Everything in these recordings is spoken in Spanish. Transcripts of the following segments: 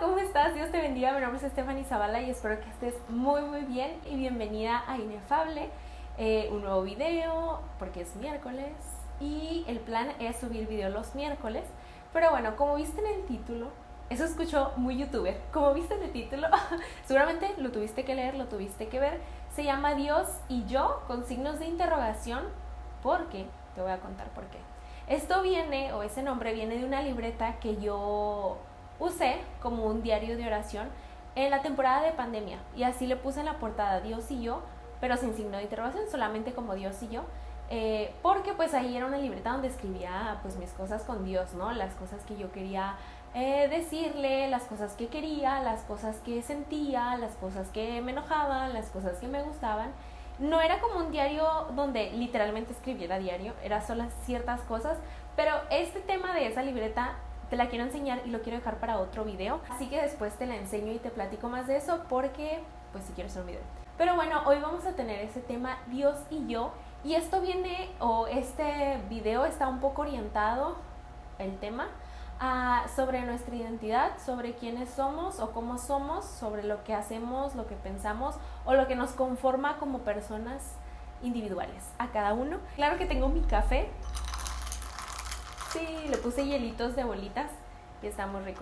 ¿cómo estás? Dios te bendiga, mi nombre es Stephanie Zavala y espero que estés muy bien y bienvenida a Inefable, un nuevo video porque es miércoles y el plan es subir video los miércoles, pero bueno, como viste en el título, eso escuchó muy youtuber, como viste en el título, seguramente lo tuviste que leer, lo tuviste que ver, se llama Dios y yo con signos de interrogación, porque te voy a contar por qué. Esto viene, o ese nombre viene de una libreta que yo usé como un diario de oración en la temporada de pandemia y así le puse en la portada Dios y yo, pero sin signo de interrogación, solamente como Dios y yo, porque pues ahí era una libreta donde escribía pues mis cosas con Dios, ¿no? Las cosas que yo quería decirle, las cosas que quería, las cosas que sentía, las cosas que me enojaban, las cosas que me gustaban. No era como un diario donde literalmente escribiera diario, era solo ciertas cosas, pero este tema de esa libreta te la quiero enseñar y lo quiero dejar para otro video, así que después te la enseño y te platico más de eso porque pues si quiero hacer un video. Pero bueno, hoy vamos a tener ese tema Dios y yo, y esto viene, o este video está un poco orientado, el tema, sobre nuestra identidad, sobre quiénes somos o cómo somos, sobre lo que hacemos, lo que pensamos o lo que nos conforma como personas individuales a cada uno. Claro que tengo mi café. Sí, le puse hielitos de bolitas y está muy rico.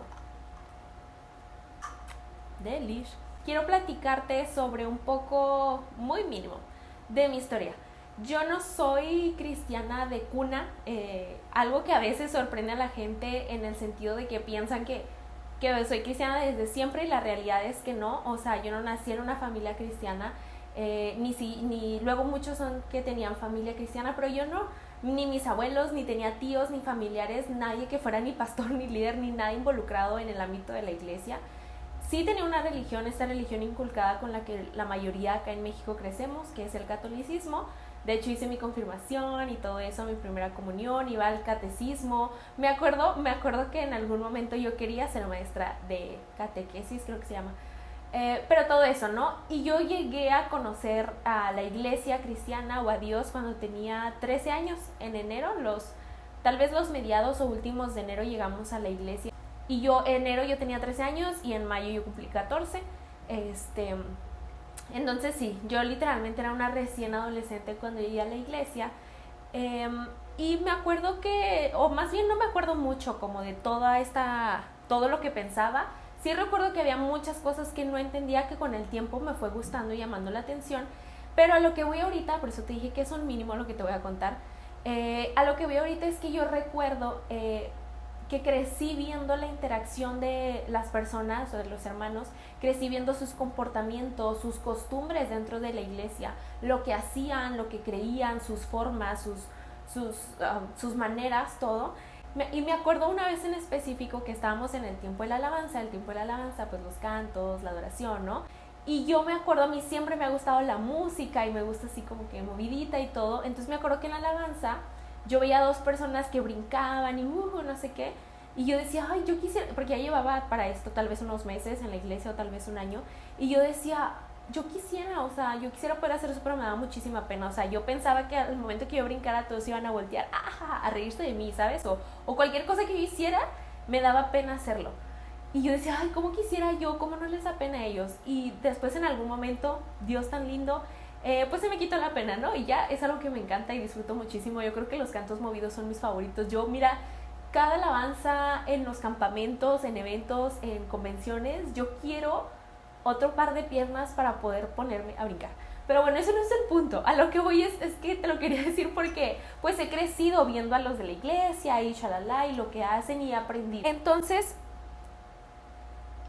Delish. Quiero platicarte sobre un poco, muy mínimo, de mi historia. Yo no soy cristiana de cuna, algo que a veces sorprende a la gente en el sentido de que piensan que soy cristiana desde siempre y la realidad es que no. O sea, yo no nací en una familia cristiana, ni luego muchos son que tenían familia cristiana, pero yo no, ni mis abuelos, ni tenía tíos, ni familiares, nadie que fuera ni pastor, ni líder, ni nada involucrado en el ámbito de la iglesia. Sí tenía una religión, esta religión inculcada con la que la mayoría acá en México crecemos, que es el catolicismo. De hecho hice mi confirmación y todo eso, mi primera comunión, iba al catecismo. Me acuerdo que en algún momento yo quería ser maestra de catequesis, creo que se llama. Pero todo eso, ¿no? Y yo llegué a conocer a la iglesia cristiana o a Dios cuando tenía 13 años, en enero, tal vez los mediados o últimos de enero llegamos a la iglesia. Y en enero yo tenía 13 años y en mayo yo cumplí 14. Entonces sí, yo literalmente era una recién adolescente cuando llegué a la iglesia, y me acuerdo que, o más bien no me acuerdo mucho como de todo lo que pensaba. Sí recuerdo que había muchas cosas que no entendía, que con el tiempo me fue gustando y llamando la atención, pero a lo que voy ahorita, por eso te dije que es un mínimo lo que te voy a contar, a lo que voy ahorita es que yo recuerdo que crecí viendo la interacción de las personas o de los hermanos, crecí viendo sus comportamientos, sus costumbres dentro de la iglesia, lo que hacían, lo que creían, sus formas, sus maneras, todo. Y me acuerdo una vez en específico que estábamos en el tiempo de la alabanza, pues los cantos, la adoración, ¿no? Y yo me acuerdo, a mí siempre me ha gustado la música y me gusta así como que movidita y todo, entonces me acuerdo que en la alabanza yo veía a dos personas que brincaban y no sé qué, y yo decía, ay, yo quisiera, porque ya llevaba para esto tal vez unos meses en la iglesia o tal vez un año, y yo decía, yo quisiera poder hacer eso, pero me daba muchísima pena. O sea, yo pensaba que al momento que yo brincara todos iban a voltear a reírse de mí, ¿sabes? O cualquier cosa que yo hiciera, me daba pena hacerlo. Y yo decía, ay, ¿cómo quisiera yo? ¿Cómo no les da pena a ellos? Y después en algún momento, Dios tan lindo, pues se me quitó la pena, ¿no? Y ya es algo que me encanta y disfruto muchísimo. Yo creo que los cantos movidos son mis favoritos. Yo, mira, cada alabanza en los campamentos, en eventos, en convenciones, yo quiero otro par de piernas para poder ponerme a brincar. Pero bueno, ese no es el punto. A lo que voy es que te lo quería decir porque pues he crecido viendo a los de la iglesia y shalala y lo que hacen y aprendí. Entonces,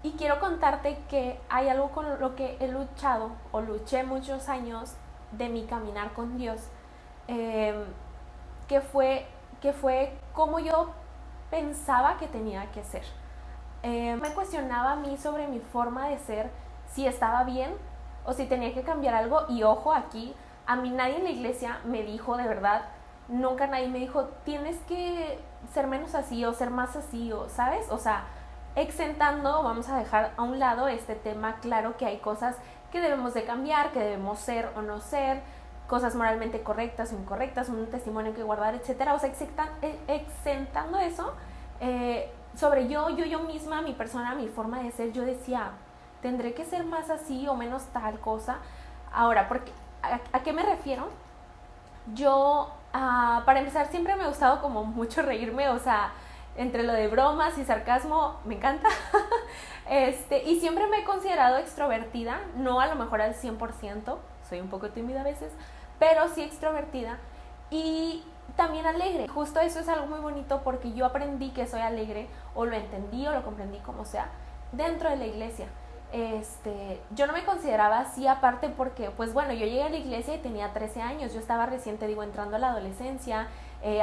y quiero contarte que hay algo con lo que he luchado o luché muchos años de mi caminar con Dios, que fue como yo pensaba que tenía que ser. Me cuestionaba a mí sobre mi forma de ser, si estaba bien o si tenía que cambiar algo. Y ojo, aquí a mí nadie en la iglesia me dijo, de verdad, nunca nadie me dijo tienes que ser menos así o ser más así, o ¿sabes? O sea, exentando, vamos a dejar a un lado este tema. Claro que hay cosas que debemos de cambiar, que debemos ser o no ser, cosas moralmente correctas o incorrectas, un testimonio que guardar, etcétera. O sea, exentando eso, sobre yo misma, mi persona, mi forma de ser, yo decía, tendré que ser más así o menos tal cosa. Ahora, porque, ¿a qué me refiero? Yo, para empezar, siempre me ha gustado como mucho reírme, o sea, entre lo de bromas y sarcasmo, me encanta. Y siempre me he considerado extrovertida, no a lo mejor al 100%, soy un poco tímida a veces, pero sí extrovertida y también alegre. Justo eso es algo muy bonito porque yo aprendí que soy alegre, o lo entendí o lo comprendí como sea, dentro de la iglesia. Yo no me consideraba así, aparte porque, pues bueno, yo llegué a la iglesia y tenía 13 años, yo estaba recién, te digo, entrando a la adolescencia,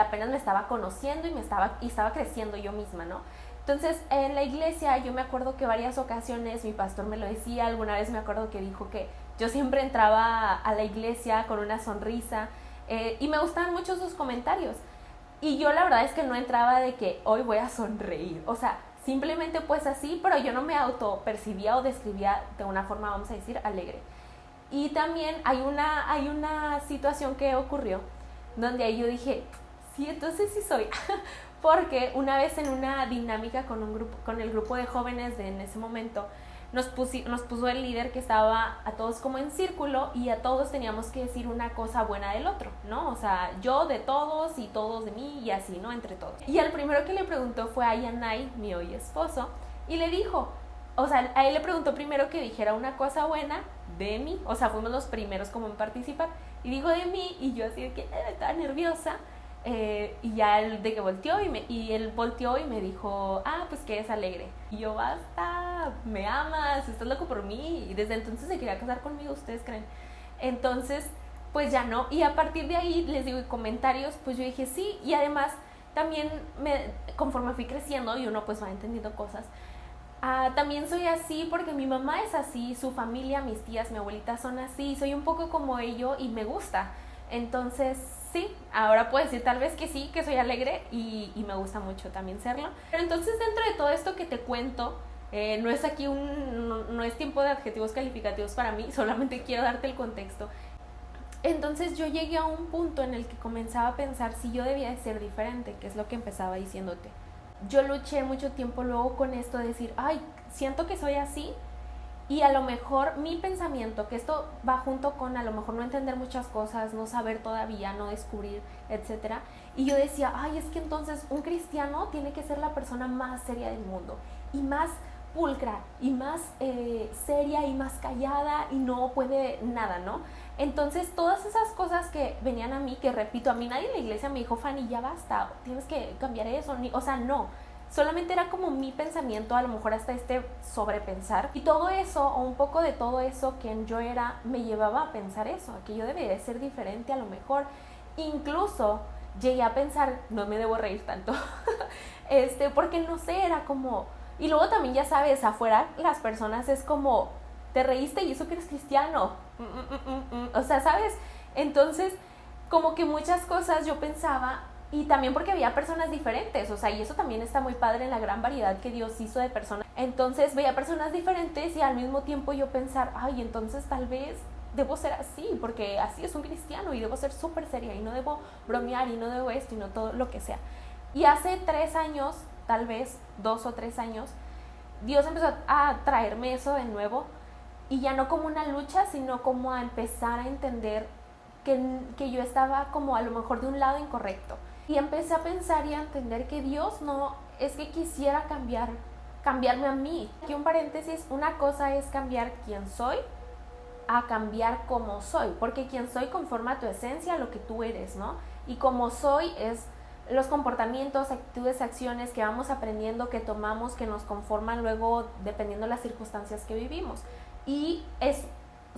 apenas me estaba conociendo y estaba creciendo yo misma, ¿no? Entonces, en la iglesia yo me acuerdo que varias ocasiones mi pastor me lo decía, alguna vez me acuerdo que dijo que yo siempre entraba a la iglesia con una sonrisa, y me gustaban mucho sus comentarios. Y yo la verdad es que no entraba de que hoy voy a sonreír, o sea, simplemente pues así, pero yo no me autopercibía o describía de una forma, vamos a decir, alegre. Y también hay una situación que ocurrió donde ahí yo dije, sí, entonces sí soy. Porque una vez en una dinámica con el grupo de jóvenes en ese momento, nos puso el líder que estaba a todos como en círculo y a todos teníamos que decir una cosa buena del otro, ¿no? O sea, yo de todos y todos de mí y así, ¿no? Entre todos. Y al primero que le preguntó fue a Yanai, mi hoy esposo, y le dijo, o sea, a él le preguntó primero que dijera una cosa buena de mí, o sea, fuimos los primeros como en participar, y dijo de mí, y yo así de que estaba nerviosa. Y ya él de que volteó y él volteó y me dijo, pues que es alegre. Y yo, basta, me amas, estás loco por mí. Y desde entonces se quería casar conmigo, ¿ustedes creen? Entonces, pues ya no. Y a partir de ahí, les digo, comentarios, pues yo dije sí. Y además, también conforme fui creciendo y uno pues va entendiendo cosas, también soy así porque mi mamá es así, su familia, mis tías, mi abuelita son así. Soy un poco como ello y me gusta. Entonces, sí, ahora puedo decir tal vez que sí, que soy alegre y me gusta mucho también serlo. Pero entonces dentro de todo esto que te cuento, no es aquí no es tiempo de adjetivos calificativos para mí, solamente quiero darte el contexto. Entonces yo llegué a un punto en el que comenzaba a pensar si yo debía de ser diferente, que es lo que empezaba diciéndote. Yo luché mucho tiempo luego con esto de decir, siento que soy así. Y a lo mejor mi pensamiento, que esto va junto con a lo mejor no entender muchas cosas, no saber todavía, no descubrir, etcétera. Y yo decía, es que entonces un cristiano tiene que ser la persona más seria del mundo y más pulcra y más seria y más callada y no puede nada, ¿no? Entonces todas esas cosas que venían a mí, que repito, a mí nadie en la iglesia me dijo, Fanny, ya basta, tienes que cambiar eso, o sea, no. Solamente era como mi pensamiento, a lo mejor hasta sobrepensar. Y todo eso, o un poco de todo eso que yo era, me llevaba a pensar eso, a que yo debería ser diferente a lo mejor. Incluso llegué a pensar, no me debo reír tanto, porque no sé, era como... Y luego también ya sabes, afuera las personas es como, te reíste y eso que eres cristiano. O sea, ¿sabes? Entonces, como que muchas cosas yo pensaba... Y también porque había personas diferentes, o sea, y eso también está muy padre en la gran variedad que Dios hizo de personas. Entonces veía personas diferentes y al mismo tiempo yo pensar, entonces tal vez debo ser así, porque así es un cristiano y debo ser súper seria y no debo bromear y no debo esto y no todo lo que sea. Y hace 3 años, tal vez 2 o 3 años, Dios empezó a traerme eso de nuevo y ya no como una lucha, sino como a empezar a entender que yo estaba como a lo mejor de un lado incorrecto. Y empecé a pensar y a entender que Dios no es que quisiera cambiarme a mí. Aquí un paréntesis, una cosa es cambiar quién soy a cambiar cómo soy, porque quien soy conforma tu esencia, lo que tú eres, ¿no? Y como soy es los comportamientos, actitudes, acciones que vamos aprendiendo, que tomamos, que nos conforman luego dependiendo de las circunstancias que vivimos. Y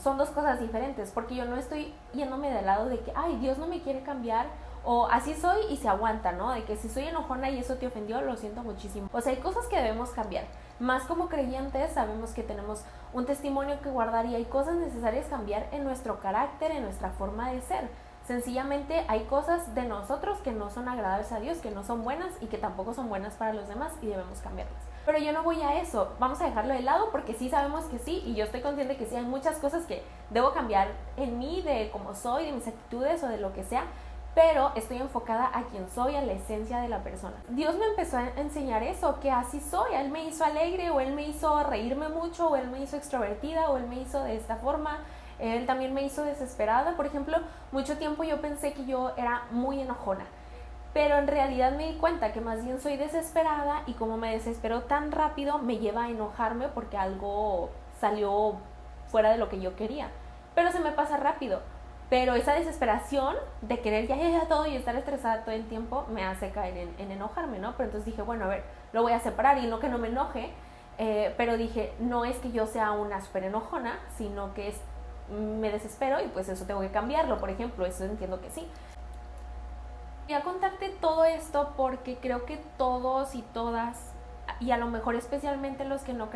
son dos cosas diferentes, porque yo no estoy yéndome del lado de que, Dios no me quiere cambiar, o así soy y se aguanta, ¿no? De que si soy enojona y eso te ofendió, lo siento muchísimo. O sea, hay cosas que debemos cambiar. Más como creyentes sabemos que tenemos un testimonio que guardar y hay cosas necesarias cambiar en nuestro carácter, en nuestra forma de ser. Sencillamente hay cosas de nosotros que no son agradables a Dios, que no son buenas y que tampoco son buenas para los demás y debemos cambiarlas. Pero yo no voy a eso, vamos a dejarlo de lado porque sí sabemos que sí y yo estoy consciente que sí hay muchas cosas que debo cambiar en mí, de cómo soy, de mis actitudes o de lo que sea. pero estoy enfocada a quien soy, a la esencia de la persona. Dios me empezó a enseñar eso, que así soy. Él me hizo alegre, o Él me hizo reírme mucho, o Él me hizo extrovertida, o Él me hizo de esta forma. Él también me hizo desesperada. Por ejemplo, mucho tiempo yo pensé que yo era muy enojona, pero en realidad me di cuenta que más bien soy desesperada, y como me desespero tan rápido me lleva a enojarme porque algo salió fuera de lo que yo quería, pero se me pasa rápido. Pero esa desesperación de querer ya todo y estar estresada todo el tiempo me hace caer en enojarme, ¿no? Pero entonces dije, bueno, a ver, lo voy a separar, y no que no me enoje, pero dije, no es que yo sea una súper enojona, sino que me desespero, y pues eso tengo que cambiarlo, por ejemplo, eso entiendo que sí. Quería contarte todo esto porque creo que todos y todas, y a lo mejor especialmente los que no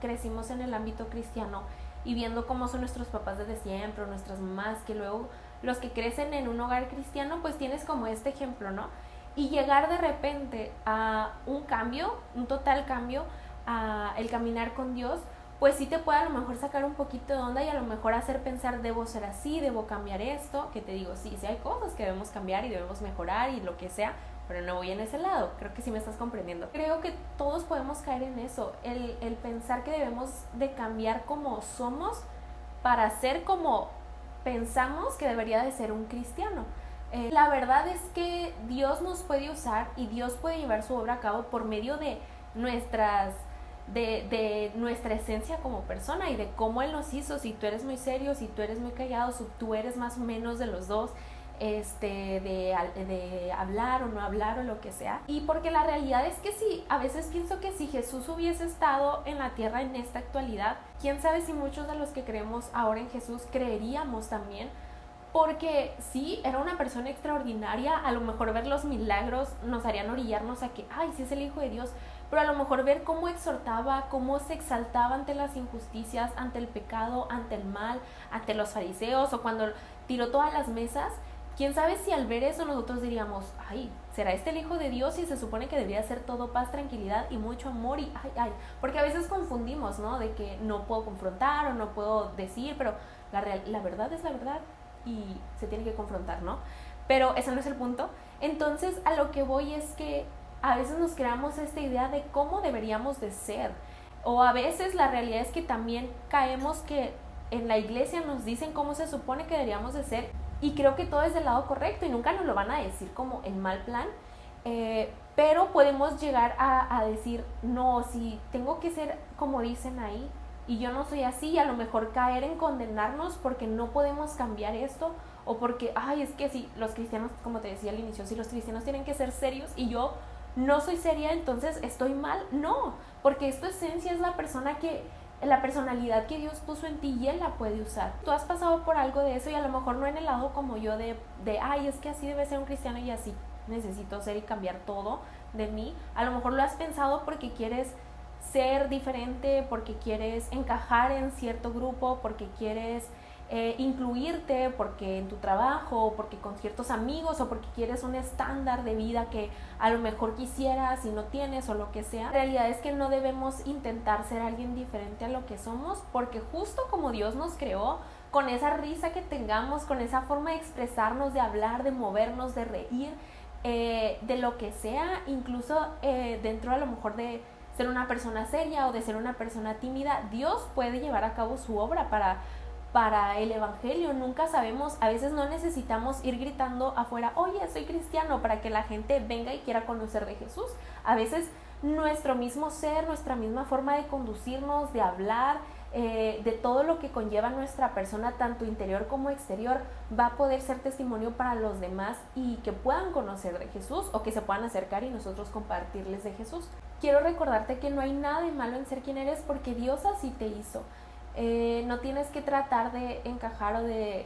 crecimos en el ámbito cristiano, y viendo cómo son nuestros papás desde siempre, o nuestras mamás, que luego los que crecen en un hogar cristiano, pues tienes como este ejemplo, ¿no? Y llegar de repente a un cambio, un total cambio, a el caminar con Dios, pues sí te puede a lo mejor sacar un poquito de onda, y a lo mejor hacer pensar, debo ser así, debo cambiar esto, que te digo, sí hay cosas que debemos cambiar y debemos mejorar y lo que sea, pero no voy en ese lado. Creo que sí me estás comprendiendo. Creo que todos podemos caer en eso, el pensar que debemos de cambiar como somos para ser como pensamos que debería de ser un cristiano. La verdad es que Dios nos puede usar, y Dios puede llevar su obra a cabo por medio de nuestra esencia como persona, y de cómo Él nos hizo. Si tú eres muy serio, si tú eres muy callado, si tú eres más o menos de los dos, de hablar o no hablar o lo que sea. Y porque la realidad es que sí, a veces pienso que si Jesús hubiese estado en la tierra en esta actualidad, quién sabe si muchos de los que creemos ahora en Jesús creeríamos también, porque sí, era una persona extraordinaria. A lo mejor ver los milagros nos harían orillarnos a que, ay, sí es el Hijo de Dios, pero a lo mejor ver cómo exhortaba, cómo se exaltaba ante las injusticias, ante el pecado, ante el mal, ante los fariseos, o cuando tiró todas las mesas, quién sabe si al ver eso nosotros diríamos, ay, ¿será este el Hijo de Dios? Y se supone que debería ser todo paz, tranquilidad y mucho amor, y porque a veces confundimos, ¿no? De que no puedo confrontar o no puedo decir, pero la verdad es la verdad, y se tiene que confrontar, ¿no? Pero ese no es el punto. Entonces, a lo que voy es que a veces nos creamos esta idea de cómo deberíamos de ser, o a veces la realidad es que también caemos que en la iglesia nos dicen cómo se supone que deberíamos de ser, y creo que todo es del lado correcto, y nunca nos lo van a decir como en mal plan, pero podemos llegar a decir, no, si tengo que ser como dicen ahí, y yo no soy así, y a lo mejor caer en condenarnos porque no podemos cambiar esto, o porque, ay, es que si los cristianos, como te decía al inicio, si los cristianos tienen que ser serios y yo no soy seria, entonces estoy mal. No, porque tu esencia es la personalidad que Dios puso en ti, y Él la puede usar. Tú has pasado por algo de eso, y a lo mejor no en el lado como yo de ay, es que así debe ser un cristiano y así necesito ser y cambiar todo de mí. A lo mejor lo has pensado porque quieres ser diferente, porque quieres encajar en cierto grupo, porque quieres incluirte, porque en tu trabajo, porque con ciertos amigos, o porque quieres un estándar de vida que a lo mejor quisieras y no tienes, o lo que sea. La realidad es que no debemos intentar ser alguien diferente a lo que somos, porque justo como Dios nos creó, con esa risa que tengamos, con esa forma de expresarnos, de hablar, de movernos, de reír, de lo que sea, incluso dentro a lo mejor de ser una persona seria o de ser una persona tímida, Dios puede llevar a cabo su obra para el evangelio. Nunca sabemos, a veces no necesitamos ir gritando afuera, oye, soy cristiano, para que la gente venga y quiera conocer de Jesús. A veces nuestro mismo ser, nuestra misma forma de conducirnos, de hablar, de todo lo que conlleva nuestra persona, tanto interior como exterior, va a poder ser testimonio para los demás, y que puedan conocer de Jesús, o que se puedan acercar y nosotros compartirles de Jesús. Quiero recordarte que no hay nada de malo en ser quien eres, porque Dios así te hizo. No tienes que tratar de encajar o de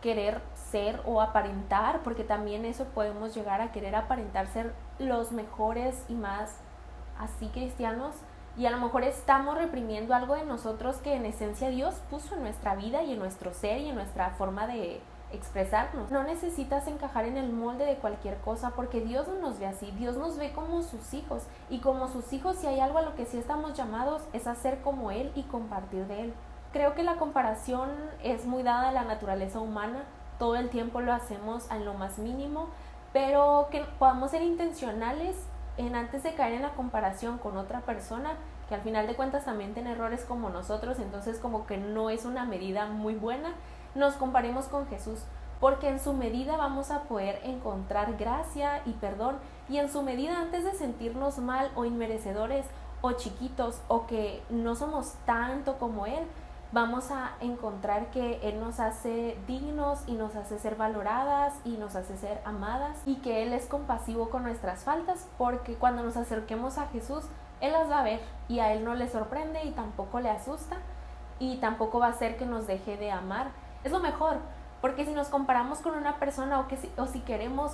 querer ser o aparentar, porque también eso podemos llegar a querer aparentar ser los mejores y más así cristianos, y a lo mejor estamos reprimiendo algo de nosotros que en esencia Dios puso en nuestra vida y en nuestro ser y en nuestra forma de expresarnos. No necesitas encajar en el molde de cualquier cosa, porque Dios no nos ve así. Dios nos ve como sus hijos, y como sus hijos, si hay algo a lo que sí estamos llamados, es a ser como Él y compartir de Él. Creo que la comparación es muy dada a la naturaleza humana, todo el tiempo lo hacemos a lo más mínimo, pero que podamos ser intencionales en antes de caer en la comparación con otra persona, que al final de cuentas también tiene errores como nosotros, entonces como que no es una medida muy buena, nos comparemos con Jesús, porque en su medida vamos a poder encontrar gracia y perdón, y en su medida, antes de sentirnos mal o inmerecedores o chiquitos o que no somos tanto como Él, vamos a encontrar que Él nos hace dignos y nos hace ser valoradas y nos hace ser amadas, y que Él es compasivo con nuestras faltas, porque cuando nos acerquemos a Jesús, Él las va a ver y a Él no le sorprende y tampoco le asusta y tampoco va a hacer que nos deje de amar. Es lo mejor, porque si nos comparamos con una persona o si queremos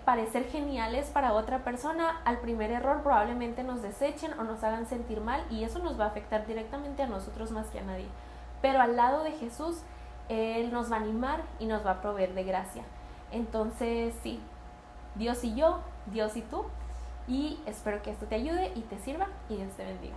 parecer geniales para otra persona, al primer error probablemente nos desechen o nos hagan sentir mal, y eso nos va a afectar directamente a nosotros más que a nadie. Pero al lado de Jesús, Él nos va a animar y nos va a proveer de gracia. Entonces sí, Dios y yo, Dios y tú, y espero que esto te ayude y te sirva, y Dios te bendiga.